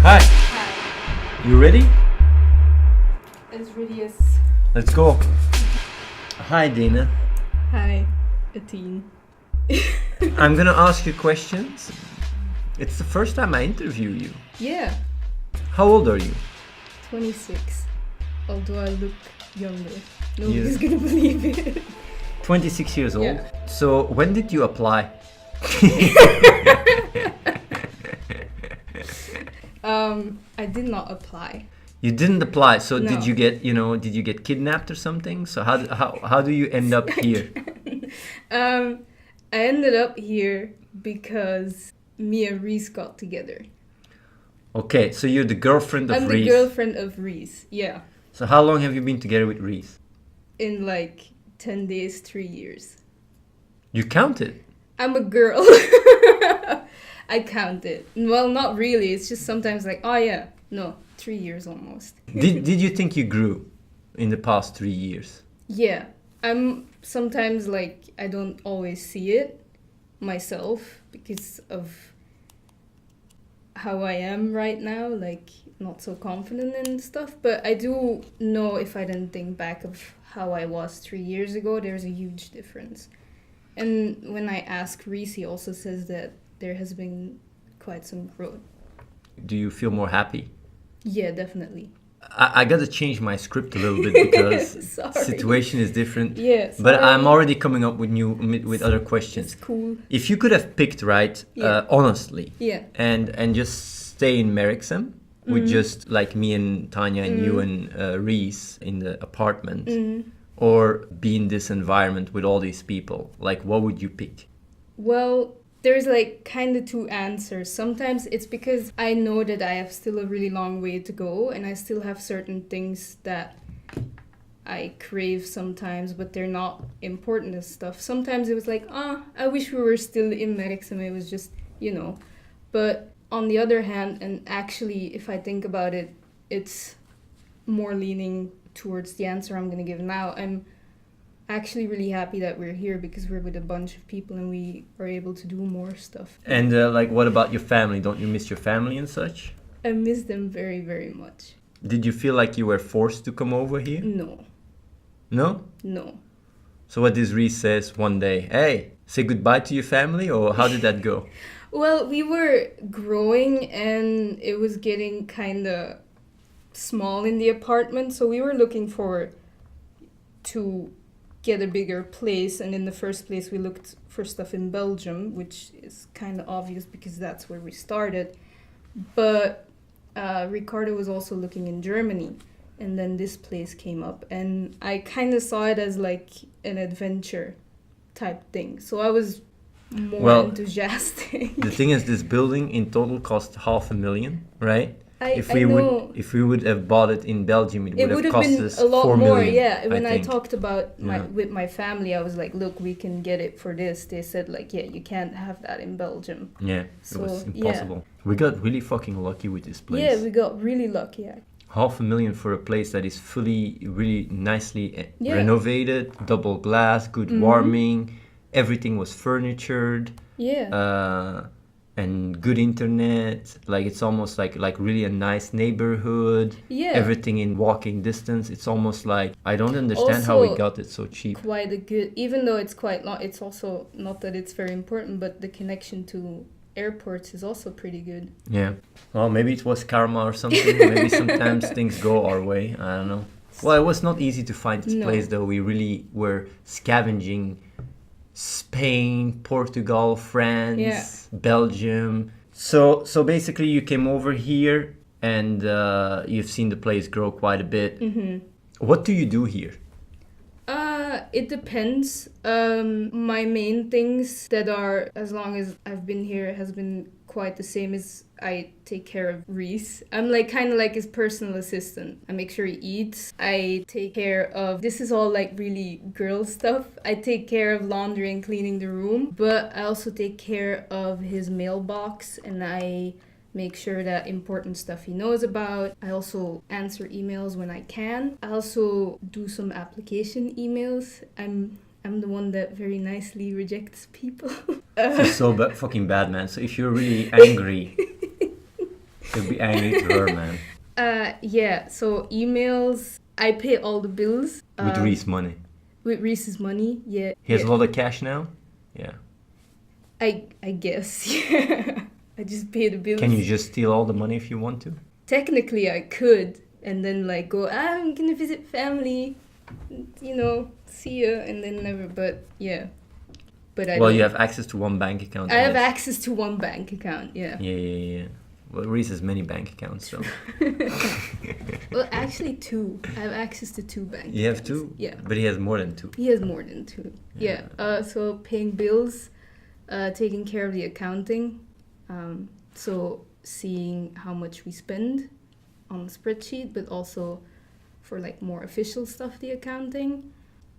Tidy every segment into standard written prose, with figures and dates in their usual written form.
Hi, Hi. you ready? As ready as... Let's go. Hi, Dana. Hi, Athene. I'm gonna ask you questions. It's the first time I interview you. Yeah, How old are you? 26. Although I look younger. Yeah. Nobody's gonna believe it. 26 years old. Yeah. So when did you apply? I did not apply. You didn't apply. So No. did you get kidnapped or something? So how do you end up here? I ended up here because me and Reese got together. Okay, so you're the girlfriend of I'm Reese. the girlfriend of Reese, yeah. So how long have you been together with Reese? In like 10 days, 3 years. You counted. I'm a girl. I counted. Well, not really. It's just sometimes like, oh yeah, no, 3 years almost. Did you think you grew in the past 3 years? Yeah, I'm sometimes like, I don't always see it myself because of how I am right now, like not so confident and stuff. But I do know if I didn't think back of how I was 3 years ago, there's a huge difference. And when I ask Reese, he also says that there has been quite some growth. Do you feel more happy? Yeah, definitely. I got to change my script a little bit because Sorry. situation is different. Yeah, But sorry. I'm already coming up with other It's questions. cool. If you could have picked, right, Yeah. honestly, Yeah. and just stay in Merrickson with just like me and Tanya and you and Reese in the apartment, or be in this environment with all these people, like what would you pick? Well, there's like kind of two answers. Sometimes it's because I know that I have still a really long way to go and I still have certain things that I crave sometimes, but they're not important as stuff. Sometimes it was like, I wish we were still in Merrickson. It was just, But on the other hand, and actually, if I think about it, it's more leaning towards the answer I'm going to give now. I'm actually really happy that we're here because we're with a bunch of people and we are able to do more stuff. And like, what about your family? Don't you miss your family and such? I miss them very, very much. Did you feel like you were forced to come over here? No. No? No. So what this Reese says one day, hey, say goodbye to your family, or how did that go? Well, we were growing and it was getting kind of small in the apartment, so we were looking to get a bigger place, and in the first place we looked for stuff in Belgium, which is kind of obvious because that's where we started. But Ricardo was also looking in Germany, and then this place came up, and I kind of saw it as like an adventure type thing, so I was more enthusiastic. The thing is, this building in total cost 500,000, right? If I know. we would have bought it in Belgium, it would have cost been us a lot 4 more. million. Yeah, when I think. talked about Yeah. with my family, I was like, "Look, we can get it for this." They said like, "Yeah, you can't have that in Belgium." Yeah, it So, was yeah. impossible. We got really fucking lucky with this place. Yeah, we got really lucky. Yeah. 500,000 for a place that is fully, really nicely Yeah. renovated, double glass, good warming, everything was furnitured. Yeah. And good internet, like it's almost like really a nice neighborhood. Yeah. Everything in walking distance. It's almost like I don't understand how we Also, got it so cheap. Quite a good, even though it's quite long. It's also not that it's very important, but the connection to airports is also pretty good. Yeah. Well, maybe it was karma or something. Maybe sometimes things go our way. I don't know. Well, it was not easy to find this No. place though. We really were scavenging Spain, Portugal, France, Yeah. Belgium. So basically you came over here and you've seen the place grow quite a bit. What do you do here? It depends. My main things that are, as long as I've been here, has been quite the same, is I take care of Reese. I'm like kind of like his personal assistant. I make sure he eats. I take care of, this is all like really girl stuff. I take care of laundry and cleaning the room, but I also take care of his mailbox and I make sure that important stuff he knows about. I also answer emails when I can. I also do some application emails. I'm the one that very nicely rejects people. This is so fucking bad, man. So if you're really angry You'll be angry to her, man. Yeah, so emails, I pay all the bills. With Reese money. With Reese's money, yeah. He has yeah. a lot of cash now? Yeah. I guess, yeah. I just pay the bills. Can you just steal all the money if you want to? Technically, I could. And then, like, go, I'm gonna visit family. You know, see ya. And then never, but, yeah. But I Well, don't. you have access to one bank account. I have guess. access to one bank account, yeah. Yeah. Well, Reese has many bank accounts, so. Well, actually, two. I have access to two bank accounts. You have two? Yeah. But he has more than two. He has more than two. Yeah. So paying bills, taking care of the accounting. So seeing how much we spend on the spreadsheet, but also for like more official stuff, the accounting.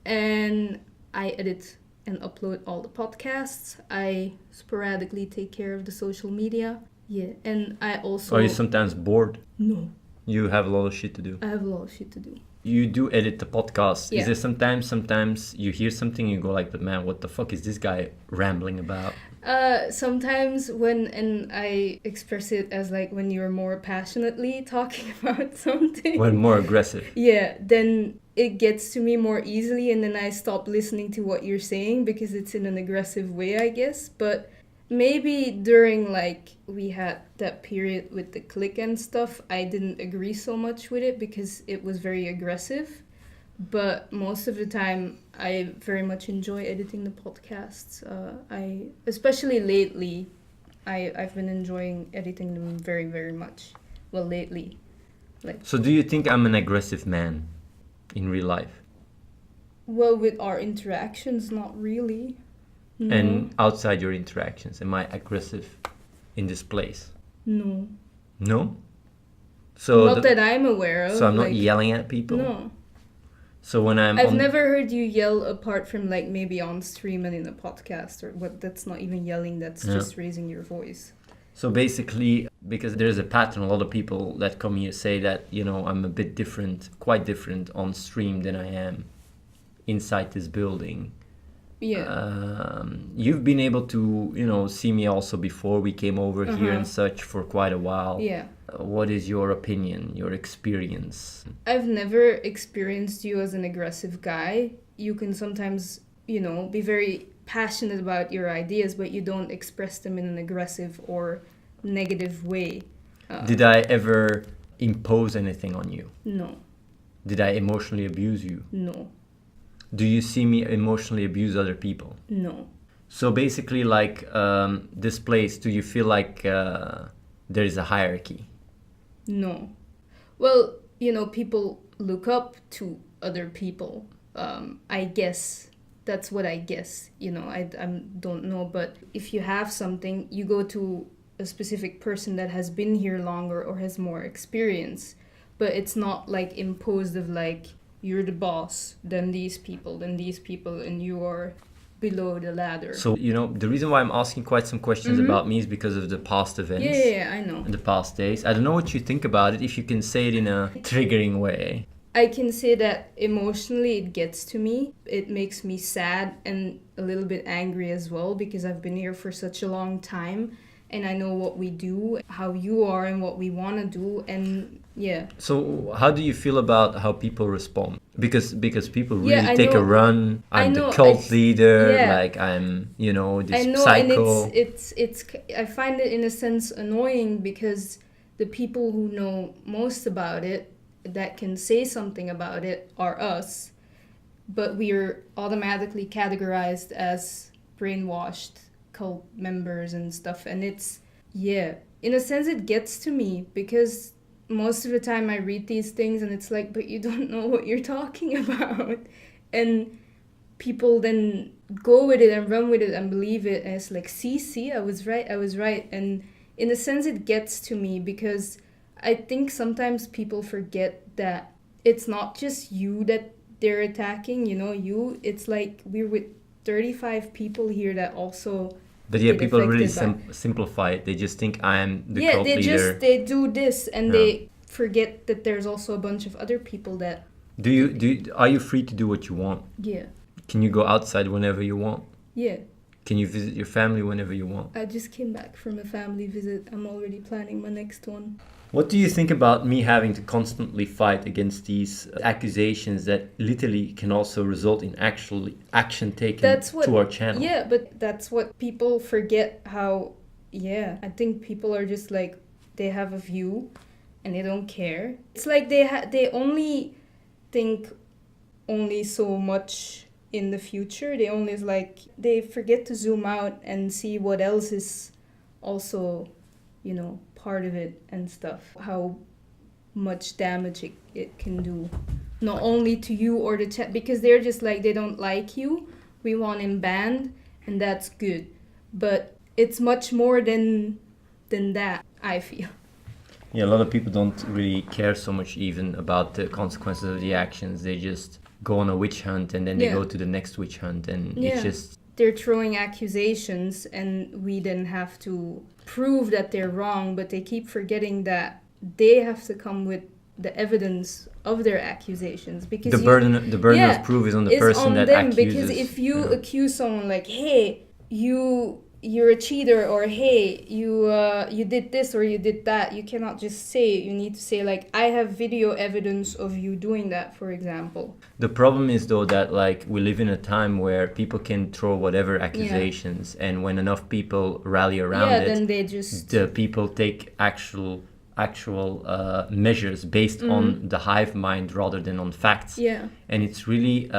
And I edit and upload all the podcasts. I sporadically take care of the social media. Yeah. And I also... Are you sometimes bored? No. You have a lot of shit to do. I have a lot of shit to do. You do edit the podcast. Yeah. Is there sometimes you hear something and you go like, but man, what the fuck is this guy rambling about? Sometimes and I express it as like when you're more passionately talking about something. When more aggressive. Yeah, then it gets to me more easily and then I stop listening to what you're saying because it's in an aggressive way, I guess. But maybe during like we had that period with the click and stuff, I didn't agree so much with it because it was very aggressive. But most of the time, I very much enjoy editing the podcasts. Especially lately, I've been enjoying editing them very, very much. Well, lately. So do you think I'm an aggressive man in real life? Well, with our interactions, not really. No. And outside your interactions, am I aggressive in this place? No. No? So Not that I'm aware of. So I'm not like, yelling at people? No. So when I've never heard you yell apart from like maybe on stream and in a podcast or what. That's not even yelling. That's just raising your voice. So basically, because there's a pattern, a lot of people that come here say that, you know, I'm a bit different, quite different on stream than I am inside this building. Yeah. You've been able to, you know, see me also before we came over here and such for quite a while. Yeah. What is your opinion, your experience? I've never experienced you as an aggressive guy. You can sometimes, you know, be very passionate about your ideas, but you don't express them in an aggressive or negative way. Did I ever impose anything on you? No. Did I emotionally abuse you? No. Do you see me emotionally abuse other people? No. So basically, like, this place, do you feel like there is a hierarchy? No. Well, you know, people look up to other people. I guess. That's what I guess. You know, I don't know. But if you have something, you go to a specific person that has been here longer or has more experience. But it's not like imposed of like, you're the boss, then these people, and you are below the ladder. So, you know, the reason why I'm asking quite some questions about me is because of the past events. Yeah, I know. In the past days. I don't know what you think about it, if you can say it in a triggering way. I can say that emotionally it gets to me. It makes me sad and a little bit angry as well because I've been here for such a long time and I know what we do, how you are and what we want to do, and yeah. So how do you feel about how people respond? Because people really take a run. I'm the cult leader, like I'm, you know, this psycho. And it's I find it in a sense annoying because the people who know most about it, that can say something about it, are us, but we're automatically categorized as brainwashed cult members and stuff, and it's, yeah, in a sense it gets to me because most of the time I read these things and it's like, but you don't know what you're talking about, and people then go with it and run with it and believe it, and it's like, see, I was right, and in a sense it gets to me because I think sometimes people forget that it's not just you that they're attacking, you know, it's like we're with 35 people here that also. But yeah, people really simplify it. They just think I am the cult leader. They do this and they forget that there's also a bunch of other people that. Are you free to do what you want? Yeah. Can you go outside whenever you want? Yeah. Can you visit your family whenever you want? I just came back from a family visit. I'm already planning my next one. What do you think about me having to constantly fight against these accusations that literally can also result in actually action taken to our channel? Yeah, but that's what people forget how, yeah, I think people are just like, they have a view and they don't care. It's like they only think only so much in the future. They only like, they forget to zoom out and see what else is also, you know, part of it and stuff. How much damage it can do. Not only to you or the chat, because they're just like, they don't like you. We want him banned, and that's good. But it's much more than that, I feel. Yeah, a lot of people don't really care so much even about the consequences of the actions. They just go on a witch hunt and then they go to the next witch hunt, and it's just... They're throwing accusations and we then have to prove that they're wrong, but they keep forgetting that they have to come with the evidence of their accusations, because the burden of proof is on the person that accuses. Because if you accuse someone like, hey, you're a cheater, or hey, you did this or you did that, you cannot just say it. You need to say like, I have video evidence of you doing that, for example. The problem is though that like we live in a time where people can throw whatever accusations, and when enough people rally around it, then they just... the people take actual measures based on the hive mind rather than on facts. Yeah. And it's really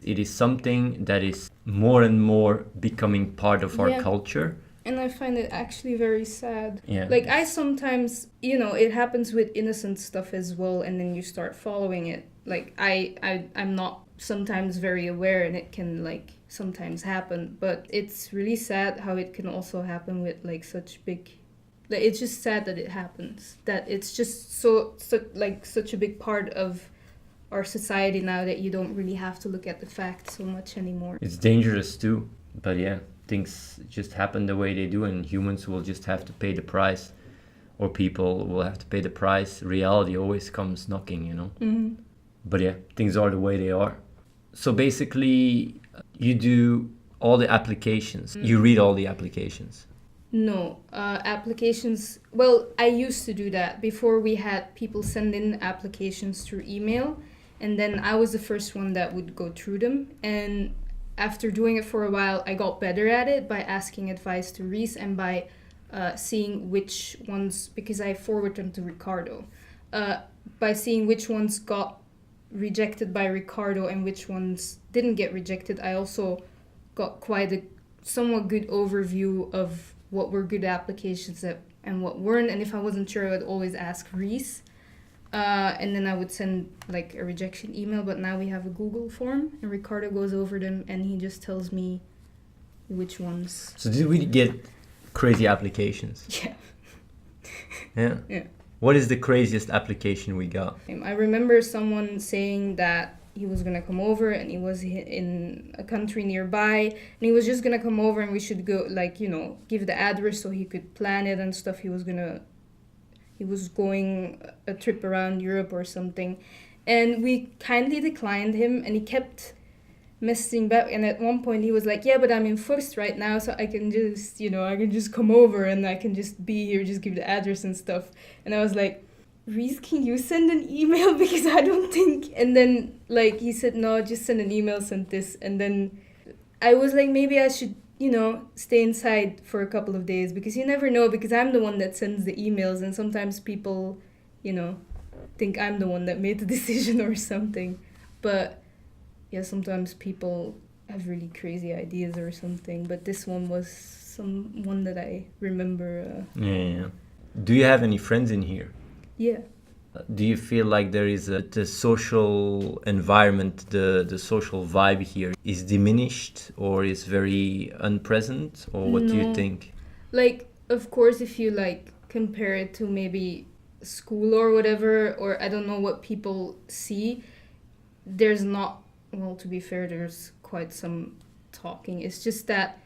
it is something that is more and more becoming part of our culture. And I find it actually very sad. Yeah. Like, I sometimes, you know, it happens with innocent stuff as well, and then you start following it. Like, I'm not sometimes very aware, and it can, like, sometimes happen. But it's really sad how it can also happen with, like, such big... Like, it's just sad that it happens. That it's just such a big part of our society now that you don't really have to look at the facts so much anymore. It's dangerous too, but yeah, things just happen the way they do, and humans will just have to pay the price, or people will have to pay the price. Reality always comes knocking, you know. Mm-hmm. But yeah, things are the way they are. So basically, you do all the applications. You read all the applications. No, applications... Well, I used to do that. Before, we had people send in applications through email, and then I was the first one that would go through them. And after doing it for a while, I got better at it by asking advice to Reese and by seeing which ones... Because I forward them to Ricardo. By seeing which ones got rejected by Ricardo and which ones didn't get rejected, I also got quite a somewhat good overview of what were good applications and what weren't. And if I wasn't sure, I would always ask Reese. And then I would send like a rejection email. But now we have a Google form, and Ricardo goes over them and he just tells me which ones. So did we get crazy applications? Yeah. Yeah? Yeah. What is the craziest application we got? I remember someone saying that he was gonna come over, and he was in a country nearby, and he was just gonna come over, and we should go, like, you know, give the address so he could plan it and stuff. He was going a trip around Europe or something, and we kindly declined him, and he kept messaging back, and at one point he was like, yeah, but I'm in Forst right now, so I can just, you know, I can just come over and I can just be here, just give the address and stuff. And I was like, Reese, can you send an email? Because I don't think... And then, like, he said, no, just send an email, send this. And then I was like, maybe I should, you know, stay inside for a couple of days, because you never know, because I'm the one that sends the emails, and sometimes people, you know, think I'm the one that made the decision or something. But yeah, sometimes people have really crazy ideas or something. But this one was one that I remember. Yeah. Do you have any friends in here? Yeah. Do you feel like there is the social environment, the social vibe here is diminished or is very unpresent, or what do you think? Like, of course, if you like compare it to maybe school or whatever, or I don't know what people see, there's not... Well, to be fair, there's quite some talking. It's just that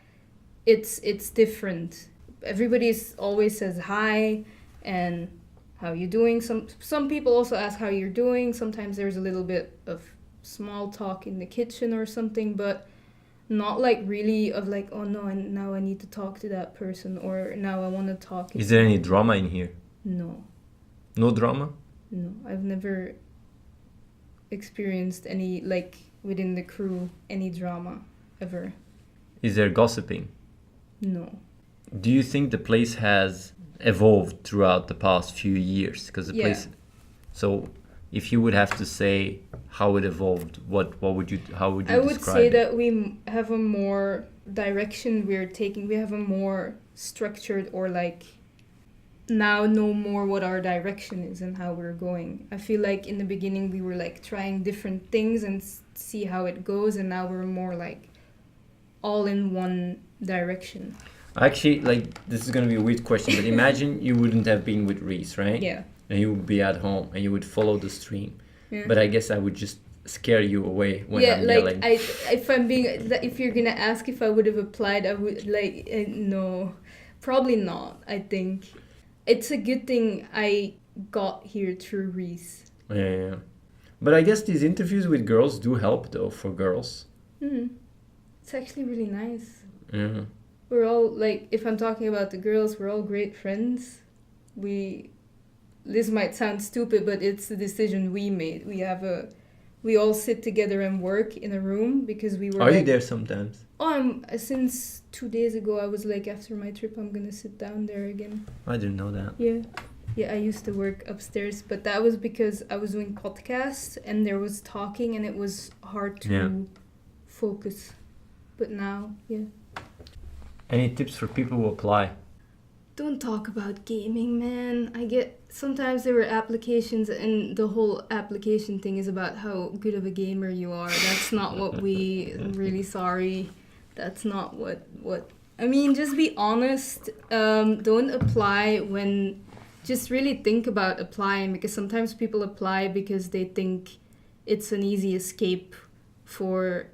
it's different. Everybody always says hi and how you doing. Some people also ask how you're doing. Sometimes there's a little bit of small talk in the kitchen or something, but Not like really of like, oh no, now I need to talk to that person, or now I want to talk. Is there any drama in here? No. No drama? No, I've never experienced any, like, within the crew, any drama, ever. Is there gossiping? No. Do you think the place has evolved throughout the past few years? Because the place... So, if you would have to say how it evolved, how would you describe it? I would say that we have a more direction we're taking. We have a more structured, or like now know more what our direction is and how we're going. I feel like in the beginning we were like trying different things and see how it goes, and now we're more like all in one direction. Actually, like, this is going to be a weird question, but imagine you wouldn't have been with Reese, right? Yeah. And you would be at home and you would follow the stream. Yeah. But I guess I would just scare you away when I'm like, yelling. If you're gonna ask if I would have applied, I would like, no, probably not. I think it's a good thing I got here through Reese. Yeah. But I guess these interviews with girls do help, though, for girls. It's actually really nice. Yeah. We're all, like, if I'm talking about the girls, we're all great friends. This might sound stupid, but it's a decision we made. We all sit together and work in a room because we were. Are you there sometimes? Since 2 days ago, I was like, after my trip, I'm gonna sit down there again. I didn't know that. Yeah, I used to work upstairs, but that was because I was doing podcasts and there was talking and it was hard to focus. But now, Any tips for people who apply? Don't talk about gaming, man. Sometimes there were applications and the whole application thing is about how good of a gamer you are. That's not what I'm really sorry. That's not what I mean, just be honest. Don't apply just really think about applying, because sometimes people apply because they think it's an easy escape for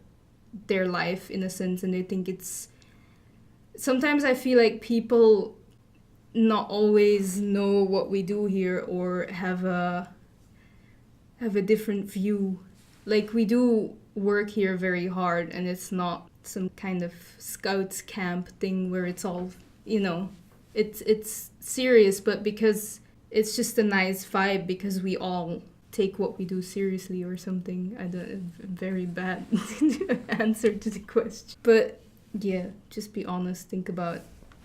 their life in a sense, and they think sometimes I feel like people not always know what we do here or have a different view. Like, we do work here very hard, and it's not some kind of scouts camp thing where it's all, it's serious, but because it's just a nice vibe, because we all take what we do seriously or something. Very bad answer to the question. But yeah, just be honest. Think about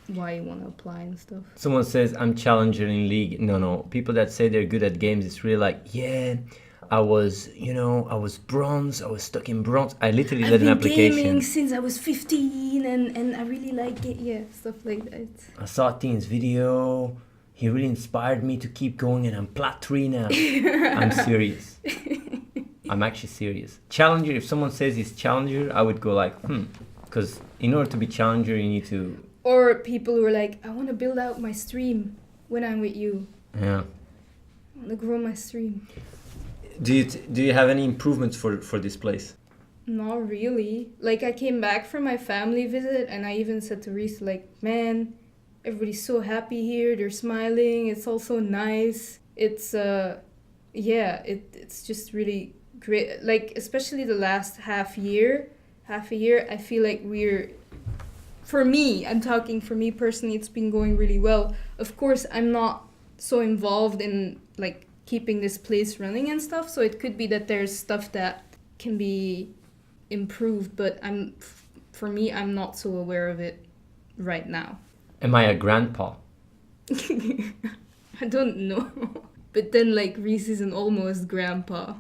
why you want to apply and stuff. Someone says, I'm challenger in league. No. People that say they're good at games, it's really like, I was bronze. I was stuck in bronze. I literally did an application. I've been gaming since I was 15 and I really like it. Yeah, stuff like that. I saw Teen's video. He really inspired me to keep going, and I'm plat 3 now. I'm serious. I'm actually serious. Challenger, if someone says he's challenger, I would go like, Because in order to be challenger, you need to... Or people who are like, I want to build out my stream when I'm with you. Yeah. I want to grow my stream. Do you have any improvements for this place? Not really. Like, I came back from my family visit and I even said to Reese, like, man, everybody's so happy here. They're smiling. It's all so nice. It's, it's just really great. Like, especially the last half a year, I feel like for me, I'm talking for me personally, it's been going really well. Of course, I'm not so involved in, like, keeping this place running and stuff, so it could be that there's stuff that can be improved, but for me, I'm not so aware of it right now. Am I a grandpa? I don't know. But then, like, Reese is an almost grandpa,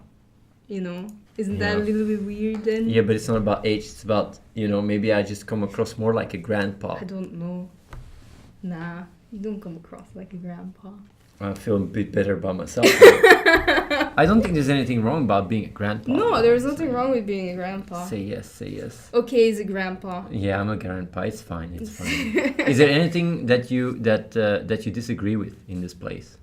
Isn't that a little bit weird then? Yeah, but it's not about age. It's about, maybe I just come across more like a grandpa. I don't know. Nah, you don't come across like a grandpa. I feel a bit better about myself. I don't think there's anything wrong about being a grandpa. No, there's nothing wrong with being a grandpa. Say yes. Okay, he's a grandpa. Yeah, I'm a grandpa. It's fine. Is there anything that you disagree with in this place?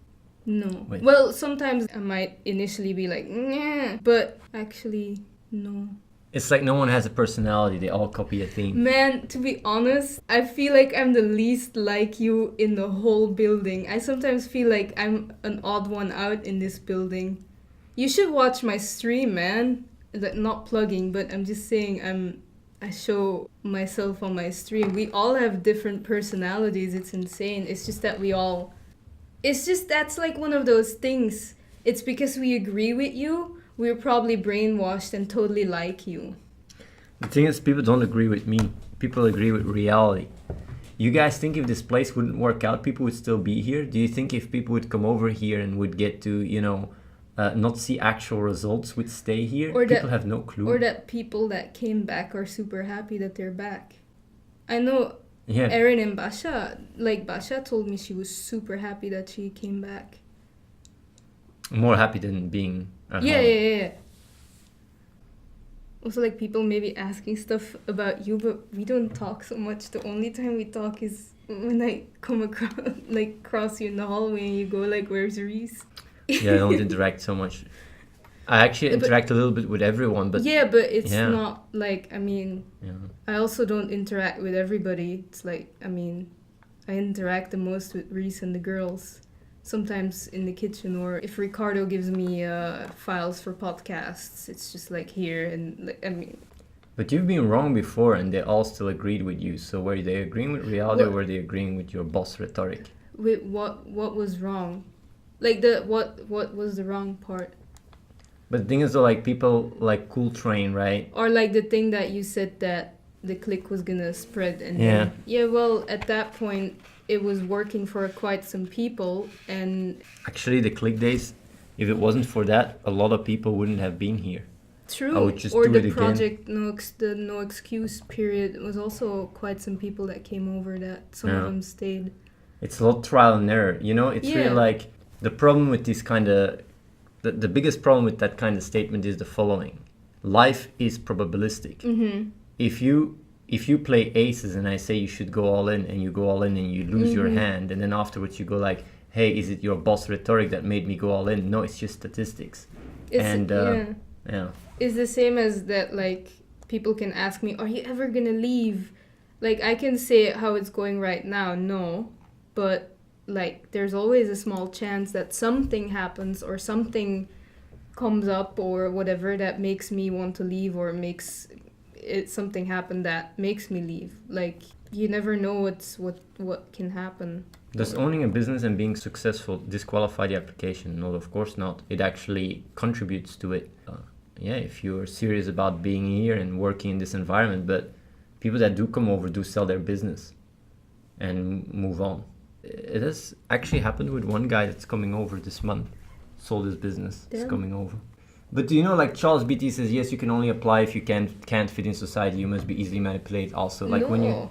No. Wait. Well, sometimes I might initially be like, nah, but actually, no. It's like no one has a personality. They all copy Athene. Man, to be honest, I feel like I'm the least like you in the whole building. I sometimes feel like I'm an odd one out in this building. You should watch my stream, man. Like, not plugging, but I'm just saying I show myself on my stream. We all have different personalities. It's insane. It's just that that's like one of those things. It's because we agree with you, we're probably brainwashed and totally like you. The thing is, people don't agree with me. People agree with reality. You guys think if this place wouldn't work out, people would still be here? Do you think if people would come over here and would get to, not see actual results, would stay here? Or people have no clue. Or that people that came back are super happy that they're back. I know Erin and Basha, Basha told me she was super happy that she came back. More happy than being at home. Yeah. Also, people maybe asking stuff about you, but we don't talk so much. The only time we talk is when I come across, cross you in the hallway and you go, where's Reese? Yeah, I don't interact so much. I actually interact a little bit with everyone, but... Yeah, but it's not, Yeah. I also don't interact with everybody. It's I interact the most with Reese and the girls. Sometimes in the kitchen, or if Ricardo gives me files for podcasts, it's just here and But you've been wrong before, and they all still agreed with you. So were they agreeing with reality, or were they agreeing with your boss rhetoric? With what was wrong? What was the wrong part? But the thing is, though, people Cool Train, right? Or the thing that you said that the click was gonna spread, and well, at that point it was working for quite some people, and actually the click days, if it wasn't for that, a lot of people wouldn't have been here. True. I would just or do the it project again. the no excuse period was also quite some people that came over, that some of them stayed. It's a lot of trial and error, it's really the problem with this kind of the biggest problem with that kind of statement is the following: life is probabilistic. Mm-hmm. If you play aces and I say you should go all in, and you go all in and you lose your hand, and then afterwards you go hey, is it your boss rhetoric that made me go all in? No, it's just statistics. It's the same as that, people can ask me, are you ever gonna leave? I can say how it's going right now, no, but there's always a small chance that something happens or something comes up or whatever that makes me want to leave, or makes something happen that makes me leave. You never know what can happen. Does owning a business and being successful disqualify the application? No, of course not. It actually contributes to it. If you're serious about being here and working in this environment, but people that do come over do sell their business and move on. It has actually happened with one guy that's coming over this month. Sold his business. It's coming over. But do you know, Charles BT says, yes, you can only apply if you can't fit in society. You must be easily manipulated also. When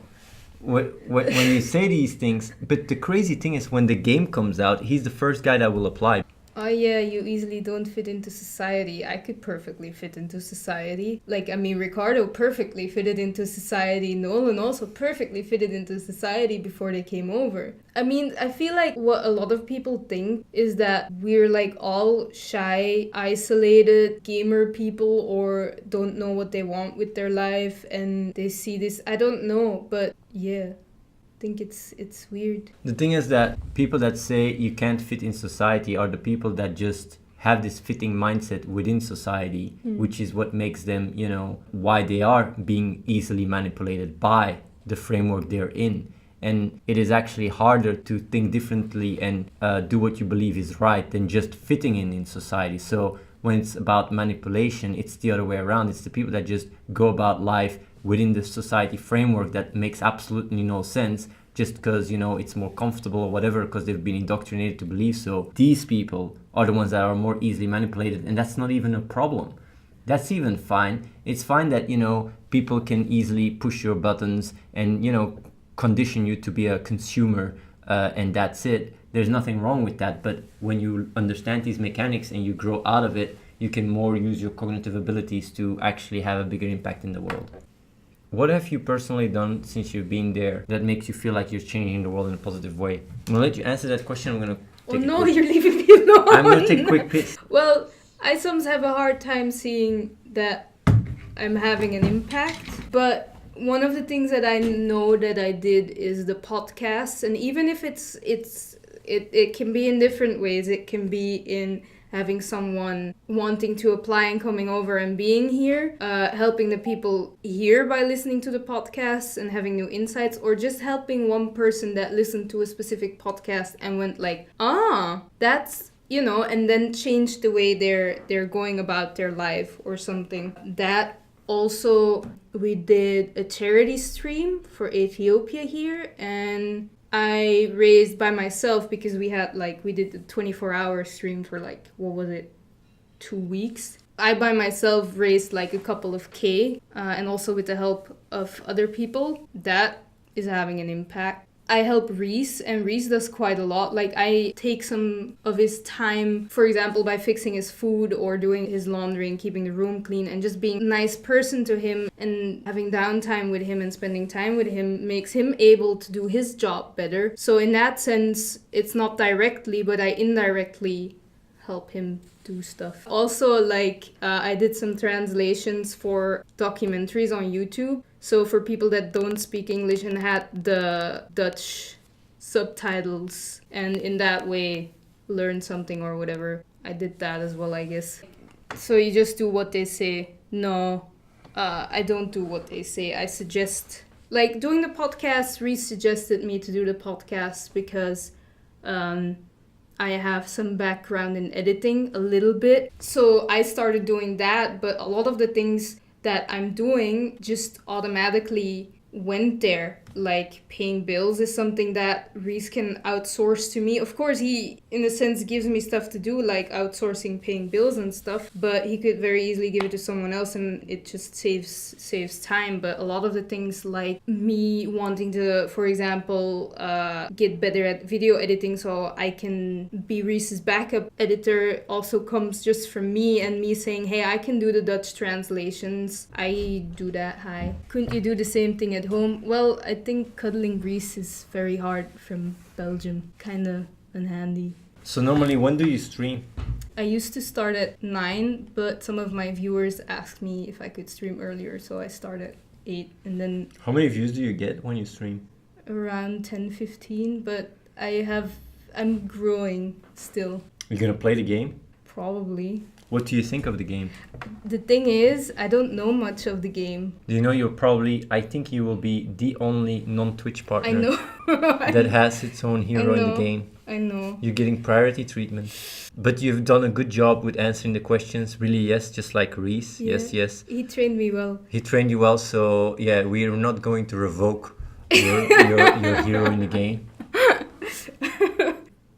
you say these things, but the crazy thing is when the game comes out, he's the first guy that will apply. Oh yeah, you easily don't fit into society. I could perfectly fit into society. Ricardo perfectly fitted into society. Nolan also perfectly fitted into society before they came over. I feel like what a lot of people think is that we're all shy, isolated gamer people, or don't know what they want with their life, and they see this. I don't know, but yeah. Think it's weird. The thing is that people that say you can't fit in society are the people that just have this fitting mindset within society, which is what makes them, why they are being easily manipulated by the framework they're in. And it is actually harder to think differently and do what you believe is right than just fitting in society. So when it's about manipulation, it's the other way around. It's the people that just go about life within the society framework that makes absolutely no sense, just because it's more comfortable or whatever, because they've been indoctrinated to believe so. These people are the ones that are more easily manipulated, and that's not even a problem. That's even fine. It's fine that people can easily push your buttons and condition you to be a consumer, and that's it. There's nothing wrong with that. But when you understand these mechanics and you grow out of it, you can more use your cognitive abilities to actually have a bigger impact in the world. What have you personally done since you've been there that makes you feel like you're changing the world in a positive way? I'm going to let you answer that question. I'm going to take you're leaving me alone. I'm going to take a quick piss. Well, I sometimes have a hard time seeing that I'm having an impact. But one of the things that I know that I did is the podcasts. And even if it's it can be in different ways. It can be in having someone wanting to apply and coming over and being here, helping the people here by listening to the podcasts and having new insights, or just helping one person that listened to a specific podcast and went like, that's, you know, and then changed the way they're going about their life or something. That also, we did a charity stream for Ethiopia here, and I raised by myself, because we did the 24-hour stream for 2 weeks. I by myself raised a couple of K, and also with the help of other people. That is having an impact. I help Reese, and Reese does quite a lot. I take some of his time, for example, by fixing his food or doing his laundry and keeping the room clean, and just being a nice person to him and having downtime with him and spending time with him makes him able to do his job better. So in that sense, it's not directly, but I indirectly help him do stuff. Also, I did some translations for documentaries on YouTube. So for people that don't speak English and had the Dutch subtitles, and in that way learn something or whatever, I did that as well, I guess. So you just do what they say. No, I don't do what they say. I suggest, doing the podcast, Reese suggested me to do the podcast because I have some background in editing a little bit. So I started doing that, but a lot of the things that I'm doing just automatically went there. Paying bills is something that Reese can outsource to me. Of course, he, in a sense, gives me stuff to do, like outsourcing paying bills and stuff, but he could very easily give it to someone else and it just saves time. But a lot of the things, like me wanting to, for example, get better at video editing so I can be Reese's backup editor, also comes just from me and me saying, hey, I can do the Dutch translations. I do that. Hi. Couldn't you do the same thing at home? Well, I think cuddling Reese is very hard from Belgium. Kinda unhandy. So normally, when do you stream? I used to start at 9, but some of my viewers asked me if I could stream earlier, so I start at 8, and then... How many views do you get when you stream? Around 10, 15, but I'm growing still. You're gonna play the game? Probably. What do you think of the game? The thing is, I don't know much of the game. Do you know I think you will be the only non-Twitch partner I know. that has its own hero in the game. I know. You're getting priority treatment. But you've done a good job with answering the questions. Really, yes, just like Reese. Yeah. Yes. He trained me well. He trained you well, so yeah, we're not going to revoke your hero in the game.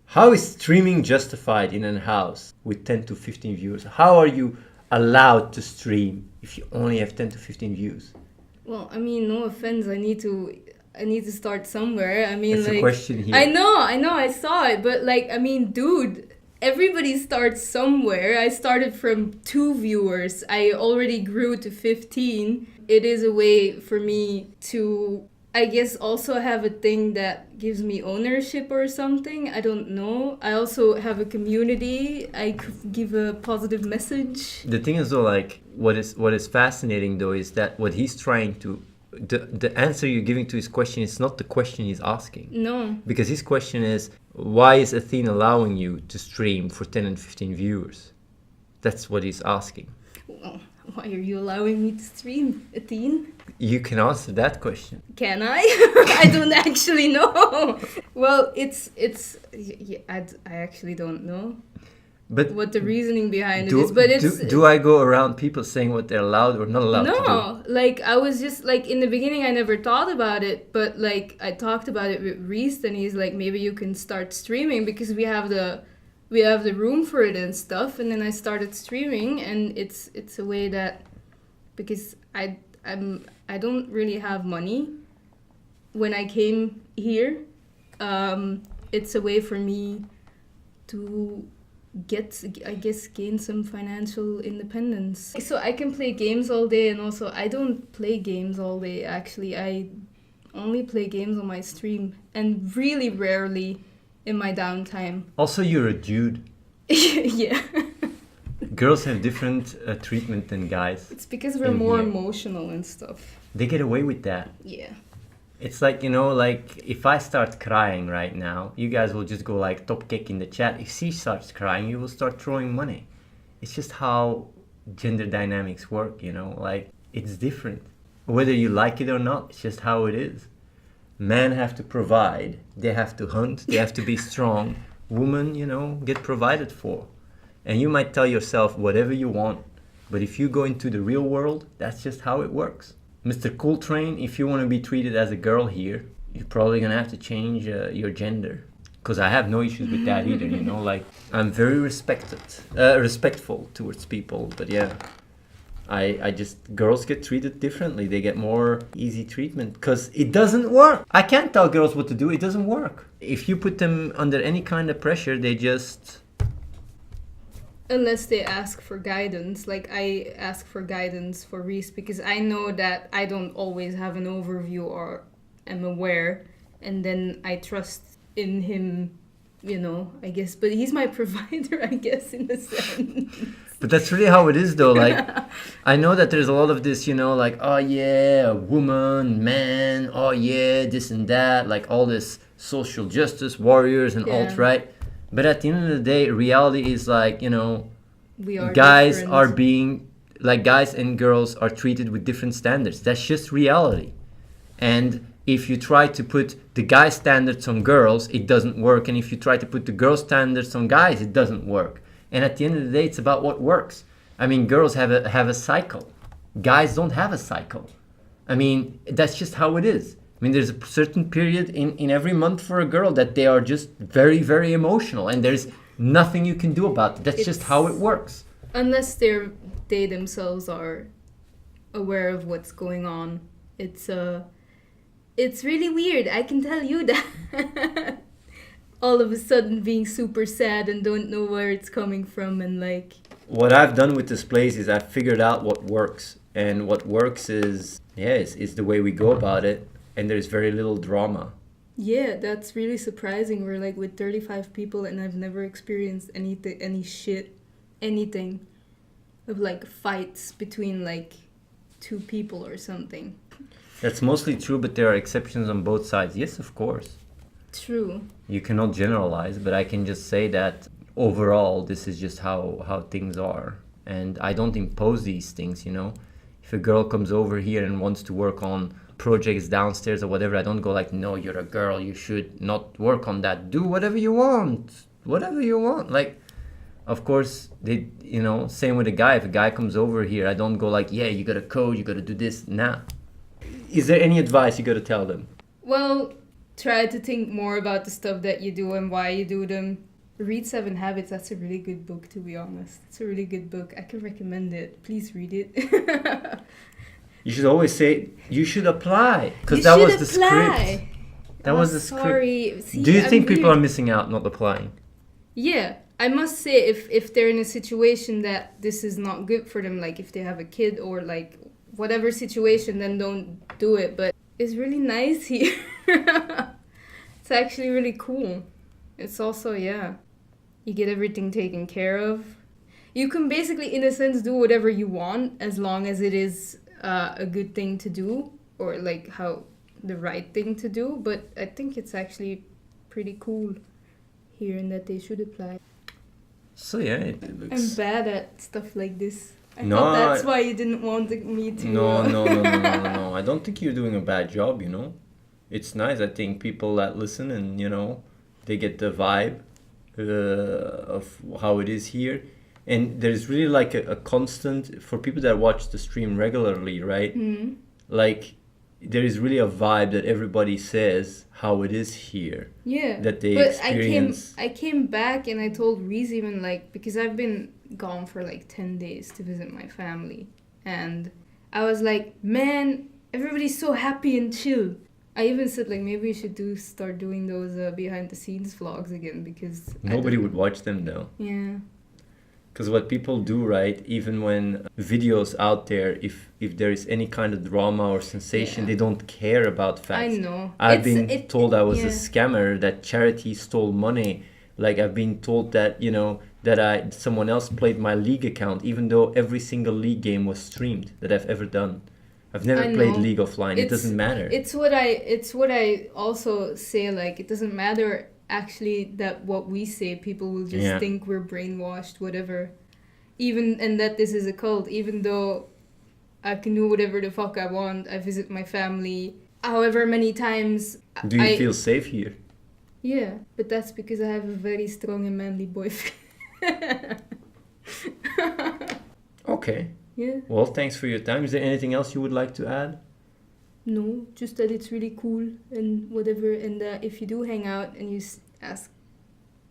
How is streaming justified in a house with 10 to 15 viewers? How are you allowed to stream if you only have 10 to 15 views? Well, I mean, no offense, I need to start somewhere. I mean, that's a question here. I know, I saw it, but dude, everybody starts somewhere. I started from 2 viewers. I already grew to 15. It is a way for me to, I guess, also have a thing that gives me ownership or something. I don't know. I also have a community. I could give a positive message. The thing is though, what is fascinating though is that what he's trying to, the answer you're giving to his question is not the question he's asking. No. Because his question is, why is Athene allowing you to stream for 10 and 15 viewers? That's what he's asking. Well, why are you allowing me to stream, Athene? You can answer that question. Can I? I don't actually know. Well, I actually don't know. But what the reasoning behind it is, but do I go around people saying what they're allowed or not allowed to do? No, I was just in the beginning I never thought about it, but I talked about it with Reese and he's like, maybe you can start streaming because we have the room for it and stuff. And then I started streaming, and it's a way that, because I don't really have money when I came here, it's a way for me to gain some financial independence. So I can play games all day, and also I don't play games all day, actually. I only play games on my stream, and really rarely in my downtime. Also, you're a dude. Yeah. Girls have different treatment than guys. It's because we're more emotional and stuff. They get away with that. Yeah. It's like, you know, like if I start crying right now, you guys will just go like top kick in the chat. If she starts crying, you will start throwing money. It's just how gender dynamics work, you know, like it's different. Whether you like it or not, it's just how it is. Men have to provide, they have to hunt, they have to be strong. Women, you know, get provided for. And you might tell yourself whatever you want, but if you go into the real world, that's just how it works. Mr. Coltrane, if you want to be treated as a girl here, you're probably going to have to change your gender. Because I have no issues with that either, you know, like I'm very respectful towards people, but yeah. I just, girls get treated differently. They get more easy treatment because it doesn't work. I can't tell girls what to do. It doesn't work. If you put them under any kind of pressure, they just... Unless they ask for guidance. Like I ask for guidance for Reese because I know that I don't always have an overview or am aware. And then I trust in him, you know, I guess. But he's my provider, I guess, in a sense. But that's really how it is, though. Like, I know that there's a lot of this, you know, like, oh yeah, a woman, man, oh yeah, this and that, like all this social justice warriors and alt-right. But at the end of the day, reality is like, you know, guys are being, like guys and girls are treated with different standards. That's just reality. And if you try to put the guy standards on girls, it doesn't work. And if you try to put the girl standards on guys, it doesn't work. And at the end of the day, it's about what works. I mean, girls have a cycle. Guys don't have a cycle. I mean, that's just how it is. I mean, there's a certain period in every month for a girl that they are just very, very emotional. And there's nothing you can do about it. That's just how it works. Unless they themselves are aware of what's going on. It's really weird. I can tell you that. All of a sudden being super sad and don't know where it's coming from and like... What I've done with this place is I've figured out what works. And what works is the way we go about it. And there's very little drama. Yeah, that's really surprising. We're like with 35 people and I've never experienced anything of like fights between like two people or something. That's mostly true, but there are exceptions on both sides. Yes, of course. True. You cannot generalize, but I can just say that overall, this is just how things are. And I don't impose these things, you know. If a girl comes over here and wants to work on projects downstairs or whatever, I don't go like, no, you're a girl, you should not work on that. Do whatever you want. Whatever you want. Like, of course, they, you know, same with a guy. If a guy comes over here, I don't go like, yeah, you gotta code, you gotta do this. Nah. Is there any advice you gotta tell them? Well... Try to think more about the stuff that you do and why you do them. Read 7 Habits. That's a really good book, to be honest. It's a really good book. I can recommend it. Please read it. You should always say, you should apply. Because that was the script. That was the script. Sorry. See, do you think people are missing out not applying? Yeah. I must say, if they're in a situation that this is not good for them, like if they have a kid or like whatever situation, then don't do it. But it's really nice here. It's actually really cool. It's also, yeah, you get everything taken care of. You can basically, in a sense, do whatever you want as long as it is a good thing to do or like how the right thing to do. But I think it's actually pretty cool here and that they should apply. So yeah, it looks... I'm bad at stuff like this. I thought that's why you didn't want me to... No. I don't think you're doing a bad job, you know. It's nice. I think people that listen and, you know, they get the vibe of how it is here. And there's really like a constant, for people that watch the stream regularly, right? Mm-hmm. Like, there is really a vibe that everybody says how it is here. Yeah. That they experience. I came back and I told Reese even like, because I've been gone for like 10 days to visit my family. And I was like, man, everybody's so happy and chill. I even said like maybe we should start doing those behind the scenes vlogs again because nobody would watch them though. Yeah. Because what people do, right, even when videos out there, if there is any kind of drama or sensation, they don't care about facts. I know. I've been told I was a scammer, that charity stole money. Like I've been told that, you know, that someone else played my league account, even though every single league game was streamed that I've ever done. I've never I played know. League offline. It doesn't matter. It's what I also say, like, it doesn't matter actually that what we say, people will just Yeah. think we're brainwashed, whatever. Even, and that this is a cult, even though I can do whatever the fuck I want. I visit my family however many times. Do you feel safe here? Yeah, but that's because I have a very strong and manly boyfriend. Okay. Yeah. Well, thanks for your time. Is there anything else you would like to add? No, just that it's really cool and whatever, and that if you do hang out and you ask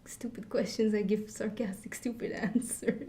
stupid questions, I give sarcastic, stupid answers.